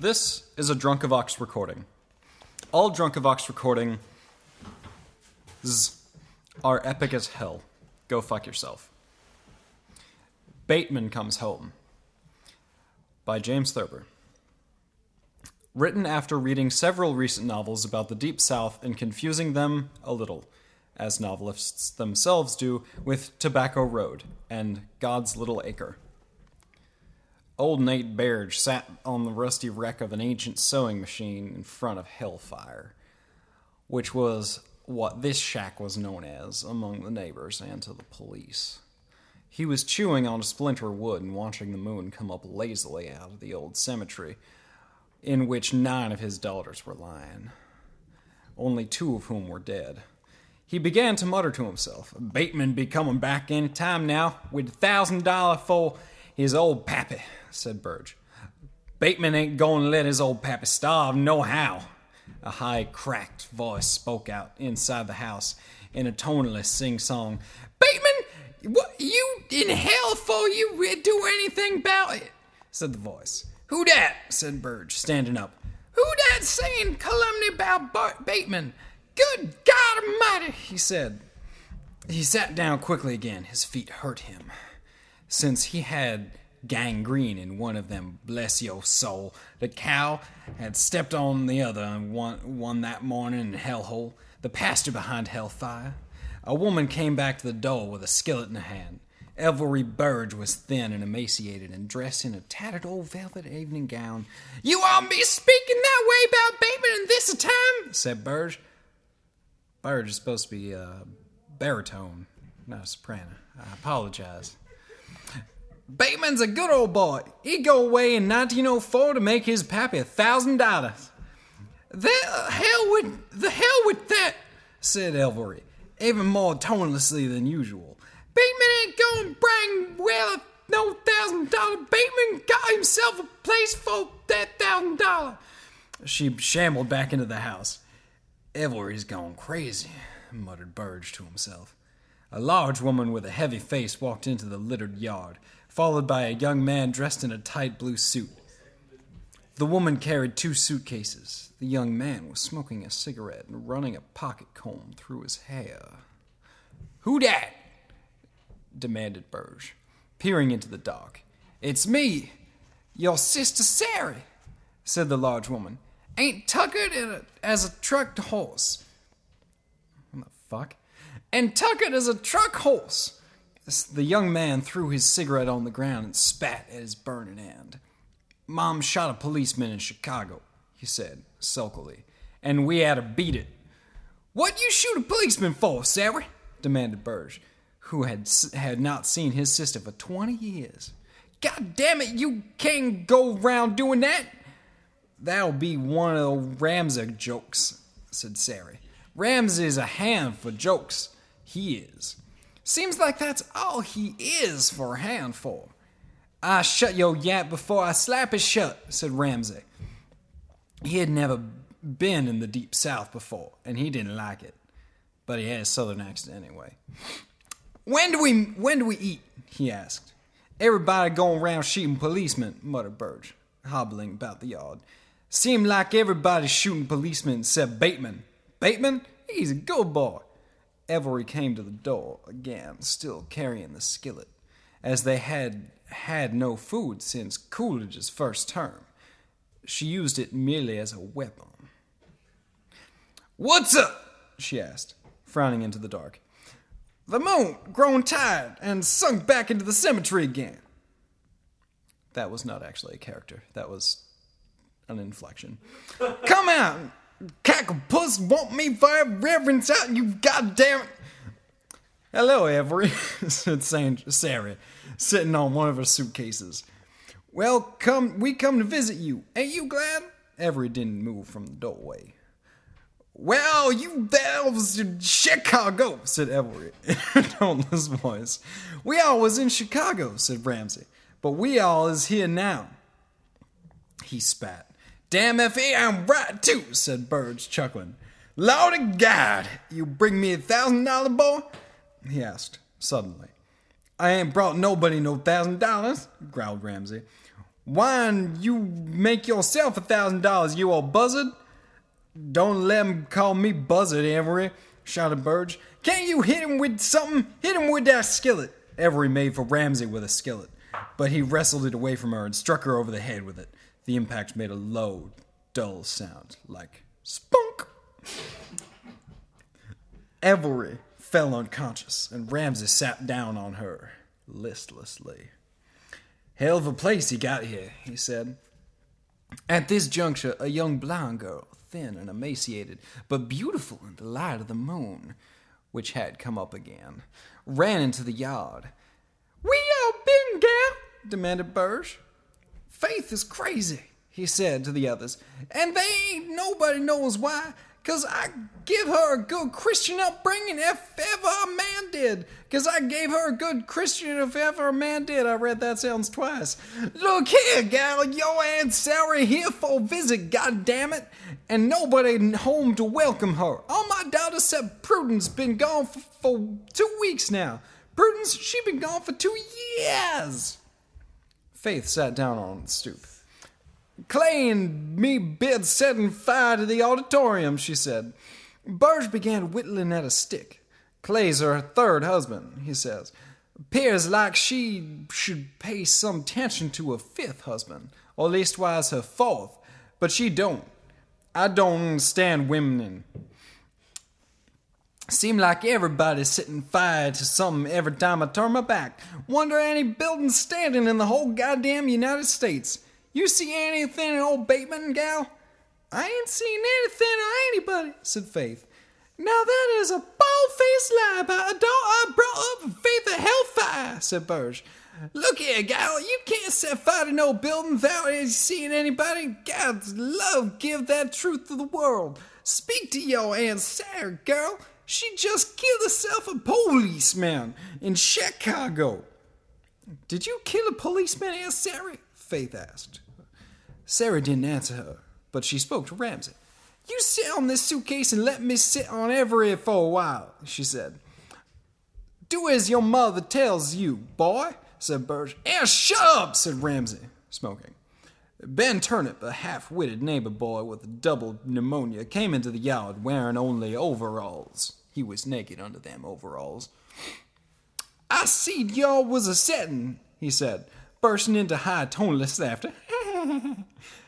This is a Drunk-A-Vox recording. All Drunk-A-Vox recordings are epic as hell. Go fuck yourself. Bateman Comes Home by James Thurber. Written after reading several recent novels about the Deep South and confusing them a little, as novelists themselves do, with Tobacco Road and God's Little Acre. Old Nate Baird sat on the rusty wreck of an ancient sewing machine in front of Hellfire, which was what this shack was known as among the neighbors and to the police. He was chewing on a splinter of wood and watching the moon come up lazily out of the old cemetery, in which 9 of his daughters were lying, only 2 of whom were dead. He began to mutter to himself, "Bateman be coming back any time now, with $1,000 for his old pappy," said Burge. "Bateman ain't going to let his old pappy starve, nohow." A high, cracked voice spoke out inside the house in a toneless sing-song. "Bateman, what you in hell for you do anything about it?" said the voice. "Who dat?" said Burge, standing up. "Who dat saying calumny about Bateman? Good God Almighty," he said. He sat down quickly again. His feet hurt him, since he had gangrene in one of them. Bless your soul. The cow had stepped on the other one that morning in the hellhole. The pastor behind Hellfire. A woman came back to the door with a skillet in her hand. Elvery Burge was thin and emaciated and dressed in a tattered old velvet evening gown. "You won't be speaking that way about Bateman in this time," said Burge. Burge is supposed to be a baritone, not a soprano. I apologize. "Bateman's a good old boy. He go away in 1904 to make his pappy $1,000. The hell with that," said Elvery, even more tonelessly than usual. "Bateman ain't gonna bring well no $1,000. Bateman got himself a place for that $1,000. She shambled back into the house. "Elvery's gone crazy," muttered Burge to himself. A large woman with a heavy face walked into the littered yard, followed by a young man dressed in a tight blue suit. The woman carried 2 suitcases. The young man was smoking a cigarette and running a pocket comb through his hair. "Who dat?" demanded Burge, peering into the dark. "It's me, your sister Sari," said the large woman. "Ain't tuckered as a truck horse." What the fuck? "And tuckered as a truck horse." The young man threw his cigarette on the ground and spat at his burning end. "Mom shot a policeman in Chicago," he said, sulkily, "and we had to beat it." "What you shoot a policeman for, Sari?" demanded Burge, who had not seen his sister for 20 years. "God damn it, you can't go round doing that." "That'll be one of the Ramsey jokes," said Sari. "Ramsey's a hand for jokes. He is. Seems like that's all he is for a hand for." "I shut your yap before I slap it shut," said Ramsey. He had never been in the Deep South before, and he didn't like it. But he had a southern accent anyway. When do we eat?" he asked. "Everybody going around shooting policemen," muttered Burge, hobbling about the yard. "Seemed like everybody's shooting policemen except Bateman." "Bateman? He's a good boy." Elvery came to the door again, still carrying the skillet, as they had had no food since Coolidge's first term. She used it merely as a weapon. "What's up?" she asked, frowning into the dark. "The moon grown tired and sunk back into the cemetery again." That was not actually a character. That was an inflection. "Come out! Cacklepuss want me for reverence out, you goddamn." "Hello, Every," said Sari, sitting on one of her suitcases. "Well, we come to visit you. Ain't you glad?" Every didn't move from the doorway. "Well, you elves in Chicago," said Every in a toneless voice. "We all was in Chicago," said Ramsey, "but we all is here now." He spat. "Damn if he ain't right too," said Burge, chuckling. "Lordy God, you bring me $1,000, boy?" he asked, suddenly. "I ain't brought nobody no $1,000, growled Ramsey. Why'n you make yourself $1,000, you old buzzard? Don't let him call me buzzard, Avery, shouted Burge. Can't you hit him with something? Hit him with that skillet. Avery made for Ramsey with a skillet, but he wrestled it away from her and struck her over the head with it. The impact made a low, dull sound, like spunk. Avery fell unconscious, and Ramsey sat down on her, listlessly. Hell of a place he got here, he said. At this juncture, a young blonde girl, thin and emaciated, but beautiful in the light of the moon, which had come up again, ran into the yard. "Where y'all been, gal?" demanded Burge. "Faith is crazy," he said to the others, "and they ain't nobody knows why, 'cause I give her a good Christian upbringing if ever a man did. 'Cause I gave her a good Christian if ever a man did." I read that sentence twice. "Look here, gal, your Aunt Sarah here for a visit, goddammit, and nobody home to welcome her. All my daughters said Prudence been gone for 2 weeks now. Prudence, she been gone for 2 years." Faith sat down on the stoop. "Clay and me been setting fire to the auditorium," she said. Burge began whittling at a stick. "Clay's her third husband," he says. "'Pears like she should pay some attention to her fifth husband, or leastwise her fourth, but she don't. I don't understand women. Seem like everybody's setting fire to something every time I turn my back. Wonder any building standing in the whole goddamn United States. You see anything in old Bateman, gal?" "I ain't seen anything or anybody," said Faith. "Now that is a bald-faced lie about a dog I brought up Faith of hellfire," said Burge. "Look here, gal, you can't set fire to no building without seeing anybody. God's love, give that truth to the world. Speak to your Aunt Sarah, girl. She just killed herself a policeman in Chicago." "Did you kill a policeman, Aunt Sarah?" Faith asked. Sarah didn't answer her, but she spoke to Ramsey. "You sit on this suitcase and let me sit on Avery for a while," she said. "Do as your mother tells you, boy," said Burge. "Shut up," said Ramsey, smoking. Ben Turnip, a half-witted neighbor boy with a double pneumonia, came into the yard wearing only overalls. He was naked under them overalls. "I seed y'all was a-settin'," he said, bursting into high, toneless laughter.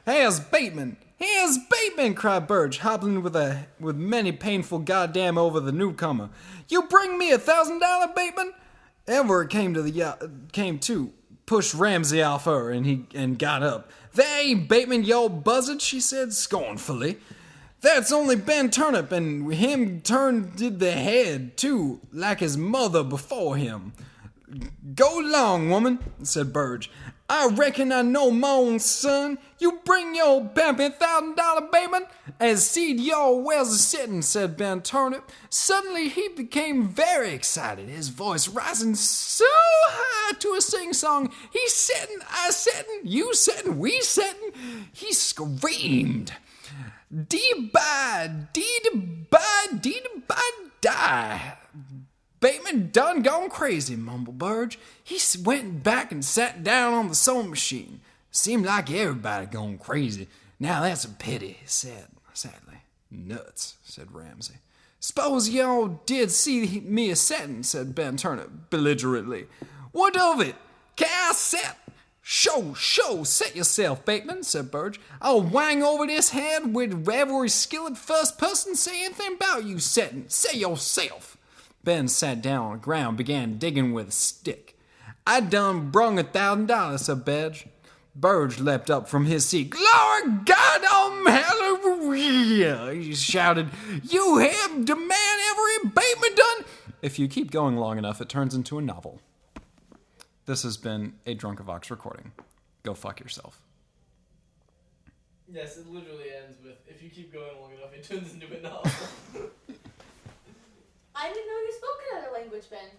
"Here's Bateman! Here's Bateman!" cried Burge, hobbling with many painful goddamn over the newcomer. "You bring me $1,000, Bateman?" Everett came to, pushed Ramsey off her, and got up. "There ain't Bateman, you old buzzard," she said scornfully. "That's only Ben Turnip, and him turned the head, too, like his mother before him." "Go long, woman," said Burge. "I reckon I know my own son. You bring your pappy $1,000, Bateman, and seed your wells a-sittin'," said Ben Turnip. Suddenly he became very excited, his voice rising so high to a sing-song. "He settin', I settin', you settin', we settin'," he screamed. "Dee-bye, dee-bye, dee-bye, die." "Bateman done gone crazy," mumbled Burge. "He went back and sat down on the sewing machine. Seemed like everybody gone crazy. Now that's a pity," he said sadly. "Nuts," said Ramsey. "S'pose y'all did see me a-settin'," said Ben Turnip belligerently. "What of it? Can I set?" Show, set yourself, Bateman," said Burge. "I'll wang over this head with every skillet first person say anything about you settin'. Say yourself." Ben sat down on the ground and began digging with a stick. "I done brung $1,000, said Burge leapt up from his seat. "Glory God, hallelujah!" he shouted. "You have the man every Bateman done." If you keep going long enough, it turns into a novel. This has been a Drunk-A-Vox recording. Go fuck yourself. Yes, it literally ends with, "If you keep going long enough, it turns into a novel." I didn't know you spoke another language, Ben.